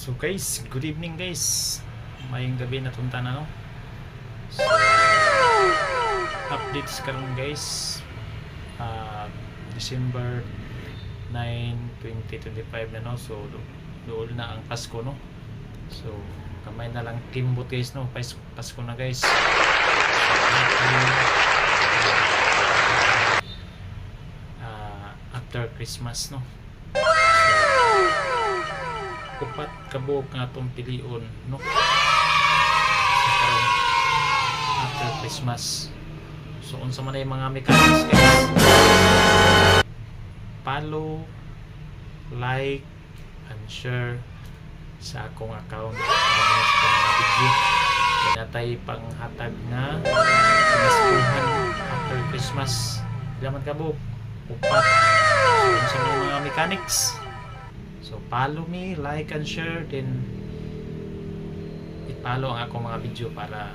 So guys, good evening guys. Mayong gabi na tunta na no. So, updates karon guys. December 9, 2025 na no. So doon na ang Pasko no. So kamay na lang kimbot guys no. Pasko na guys. So, after Christmas no. Upat kabog nga itong pilion no? So, after Christmas. So unsa man ay mga mechanics guys, follow, like and share sa akong account sa mga video. Pinatay panghatag na pinaskuhan after Christmas. Ilaman kabog upat. So unsa man ay mga mechanics. So follow me, like and share, then i-follow ang akong mga video para